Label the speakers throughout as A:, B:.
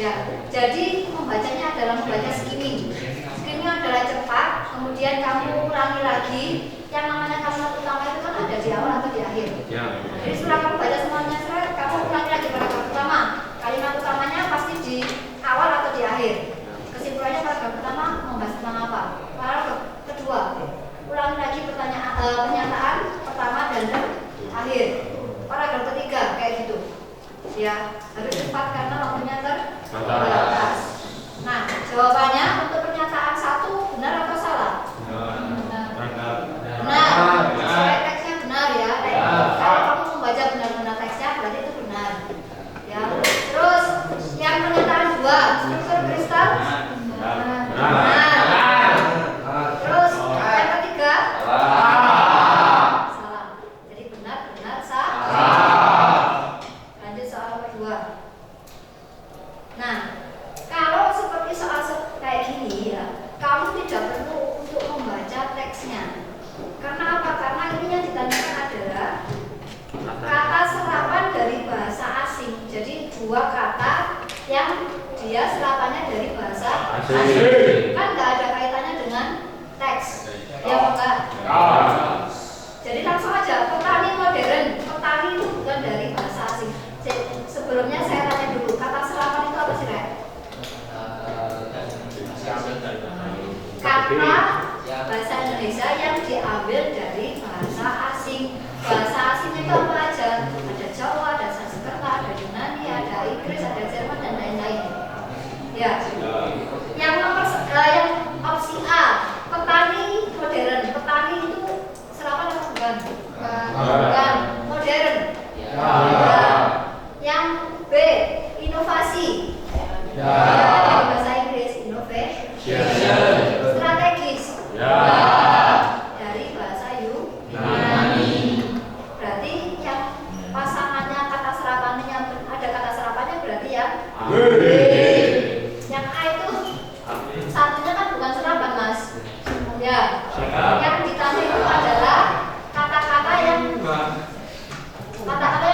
A: Ya, jadi membacanya adalah membaca skimming. Skimming adalah cepat, kemudian kamu ulangi lagi. Yang namanya kalimat utama itu kan ada di awal atau di akhir.
B: Ya.
A: Jadi setelah kamu baca semuanya, kamu ulangi lagi paragraf pertama. Kalimat utamanya pasti di awal atau di akhir. Kesimpulannya paragraf pertama membahas tentang apa? Paragraf kedua, ulangi lagi pernyataan pertama dan akhir. Paragraf ketiga kayak gitu. Ya, harus cepat karena waktunya terbatas. Nah, jawabannya untuk pernyataan satu benar atau salah? Benar. Sesuai teksnya benar ya. Kalau kamu membaca benar-benar teksnya berarti itu benar. Ya. Terus yang pernyataan dua, struktur kristal benar. Terus yang ketiga salah. Jadi benar, salah. Lanjut soal kedua. Nah, kalau seperti soal kayak gini ya, kamu tidak perlu untuk membaca teksnya. Karena apa? Karena ini yang ditanyakan adalah kata serapan dari bahasa asing. Jadi dua kata yang dia serapannya dari bahasa asing. Kan nggak ada kaitannya dengan teks. Ya enggak? Jadi langsung aja, petani modern. Petani itu bukan dari bahasa asing. Sebelumnya saya tanya dulu, kata serapan itu apa sih, Rek? Kata bahasa Indonesia yang diambil dari bahasa asing. Bahasa asing itu apa aja? Ada Jawa, ada Sanskerta, ada Yunani, ada Inggris, ada Jerman dan lain-lain. Ya. Yang opsi A, petani modern. Petani itu serapan atau bukan? Bukan. Modern. Yang B, inovasi. Bahasa Inggris innovation. Strategis. Dari bahasa Yunani. Berarti yang pasangannya kata serapannya ada kata serapannya berarti yang B. Yang A itu satunya kan bukan serapan, Mas. Ya. Yang ditanya itu adalah kata-kata yang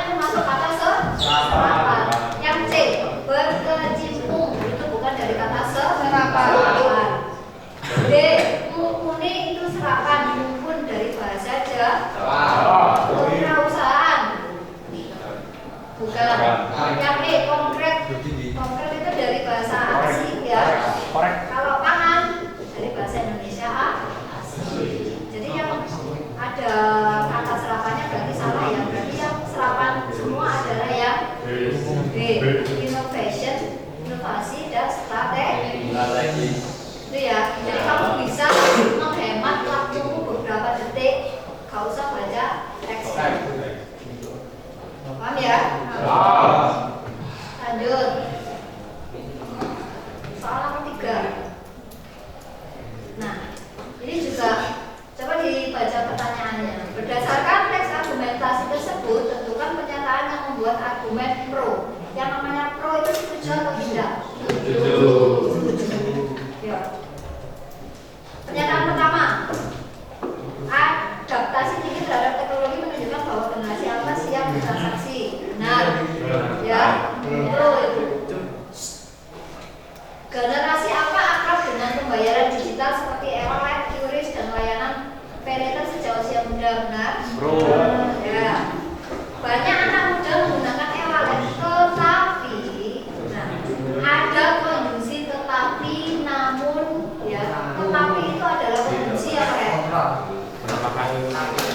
A: termasuk kata serapan. Yang C, berkecimpung itu bukan dari kata serapan. D, mumpuni itu serapan, mumpun dari bahasa Jawa. Kewirausahaan bukan. Yang E, konkret. Konkret itu dari bahasa asing ya. Kalau pangan dari bahasa Indonesia asing. Jadi yang ada kata serapannya berarti salah ya. Berarti yang serapan semua adalah yang B, innovation, inovasi dan strategi. Itu ya. Jadi kamu bisa menghemat waktumu beberapa detik, gak usah baca teksnya. Paham ya? Lanjut. Soal nomor 3. Nah, ini juga coba dibaca pertanyaannya. Berdasarkan teks argumentasi tersebut, tentukan pernyataan yang membuat argumen pro. Yang namanya pro itu setuju atau tidak? Setuju. Ya. Pernyataan pertama, adaptasi tinggi terhadap teknologi menunjukkan bahwa generasi alfa siap bertransaksi. Benar. Ya. Itu. Generasi alfa akrab dengan pembayaran digital seperti e-wallet, QRIS dan layanan paylater sejak usia muda. Benar. Ya. Banyak anak muda menggunakan e-wallet, tetapi ada konjungsi tetapi, namun ya, tetapi itu adalah konjungsi apa ya?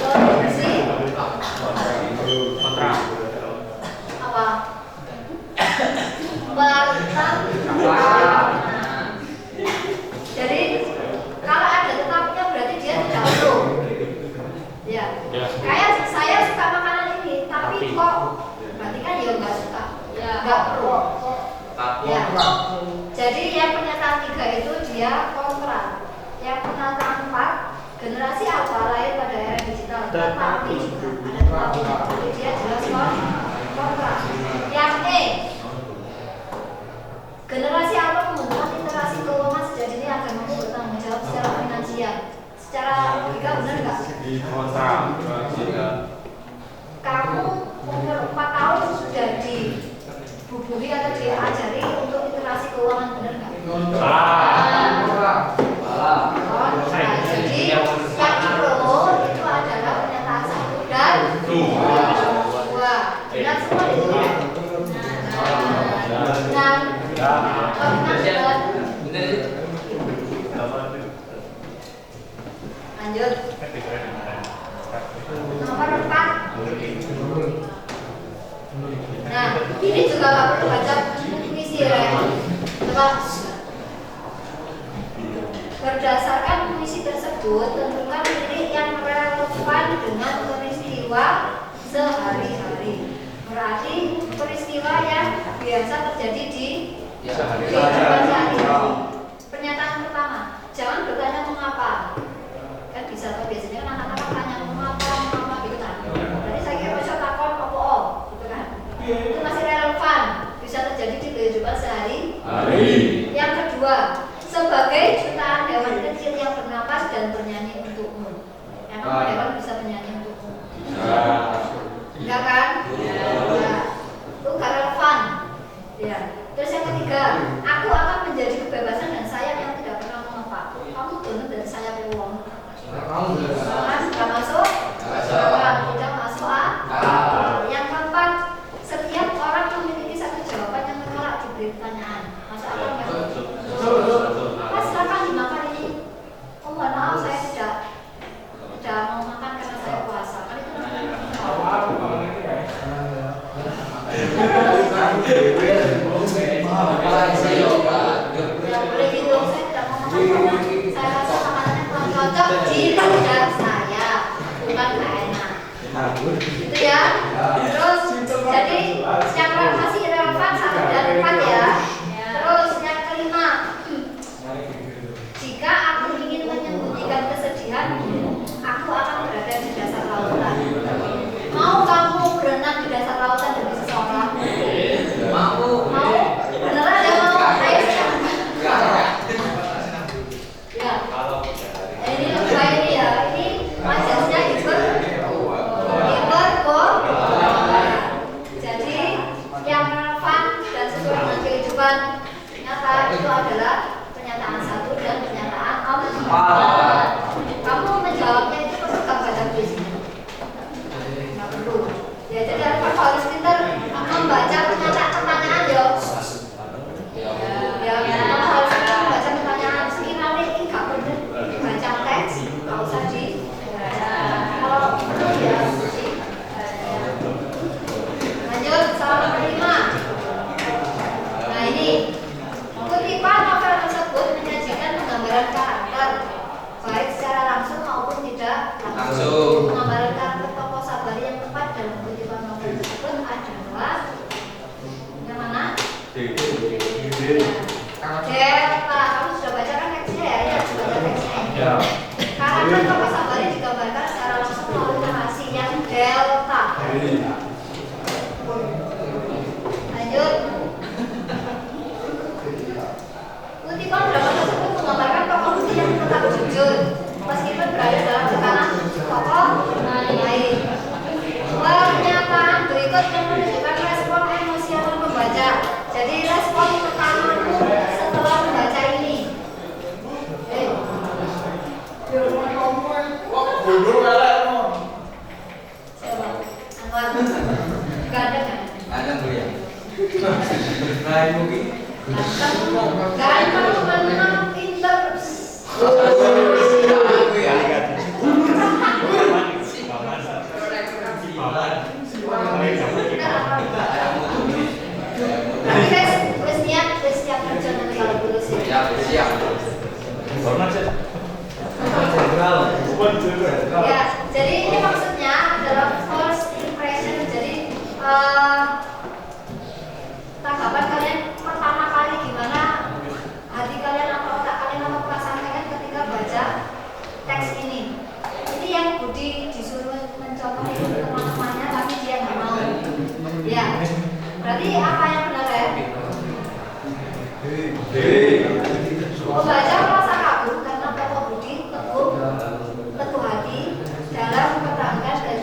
A: Konjungsi apa? Jadi kalau ada tetapinya berarti dia tidak pro. Ya. Kayak saya suka makanan ini, tapi kok berarti kan ya nggak suka, nggak pro. Ya. Jadi yang pernyataan 3 itu dia kontra. Yang pernyataan 4, generasi alfa lahir pada era digital, tetapi juga ada tetapinya. Jadi dia jelas kontra. Yang E, generasi alfa membutuhkan literasi keuangan sejak dini agar mampu bertanggung jawab secara finansial. Secara logika benar nggak?
B: Kontra.
A: Kamu umur 4 tahun sudah dihubungi atau diajari untuk literasi Dua. Benar semua di sini. Nah, lanjut. Nomor 4. Nah, ini juga nggak perlu baca puisi ya. Coba. Berdasarkan puisi tersebut, tentukan lirik yang relevan dengan peristiwa sehari-hari. Berarti peristiwa yang biasa terjadi di kehidupan sehari-hari. Pernyataan pertama, jangan bertanya mengapa. Kan bisa tuh biasanya kan anak-anak tanya mengapa gitu kan. Jadi saya kira bisa takon apa gitu kan. Itu masih relevan, bisa terjadi di kehidupan sehari-hari. Yang kedua, sebagai jutaan hewan kecil yang bernapas dan bernyanyi untukmu. Emang hewan bisa bernyanyi untukmu? Enggak kan? Nah, itu gak relevan. Ya. Terus yang ketiga, aku akan menjadi kebebasan dan sayap yang tidak pernah mengapa. Kamu turun dari sayap uang. Tidak masuk? Tidak masuk Yang keempat, setiap orang memiliki satu jawaban yang menolak diberi pertanyaan. Masuk akal nggak? Mas silakan dimakan ini. Oh mohon maaf saya tidak mau makan karena saya puasa. Kan itu ya boleh gitu. Saya tidak mau makan karena saya rasa makanannya kurang cocok di lidah saya, bukan gak enak. Gitu ya. Terus jadi yang masih relevan 1 dan 4 ya. Terus yang kelima, jika aku ingin menyembunyikan kesedihan, aku akan berada di dasar lautan. Mau kamu berenang di dasar lautan demi seseorang? Mau? Beneran ya mau? Ayo ya. Ini lebih ini ya. Ini majasnya Jadi yang relevan dan sesuai dengan kehidupan nyata itu adalah pernyataan 1 dan pernyataan 4. Kamu menjawabnya itu perlu gak baca puisinya? Nggak perlu. Ya jadi harus pintar membaca pertanyaan ya. Ya kamu harus pintar membaca pertanyaan. Sekiranya ini gak perlu dibaca teks, nggak usah dibaca. Kalau perlu ya lanjut soal nomor 5. Nah ini kutipan novel tersebut menyajikan penggambaran karakter baik secara langsung maupun tidak langsung. Penggambaran karakter tokoh Sabari yang tepat dalam kutipan novel tersebut adalah yang mana? Delta. Kamu sudah baca kan teksnya ya? Ya sudah baca teksnya ya. Karakter tokoh Sabari digambarkan secara langsung melalui narasi yang delta. Lanjut. Kutipan drama tersebut menggambarkan tokoh Budi yang tetap jujur meskipun berada dalam tekanan tokoh lain. Pernyataan berikut yang menunjukkan respon emosional pembaca. Jadi respon pertamamu setelah membaca ini. Siapa? Anwar. Gak ada kan?
B: Ada Bu ya. Nah, mungkin
A: ganteng menang pinter.
B: aku ya.
A: Tapi guys, wes siap kerja nanti kalau lulus ya.
B: Siap.
A: Ya, jadi ini maksudnya adalah first impression. Jadi tanggapan kalian pertama kali gimana, hati kalian atau otak kalian atau perasaan kalian ketika baca teks ini. Ini yang Budi disuruh mencontoh itu teman-temannya tapi dia nggak mau. Ya, berarti apa yang benar ya? Pembaca merasa kagum karena tokoh Budi teguh hati dalam mempertahankan dan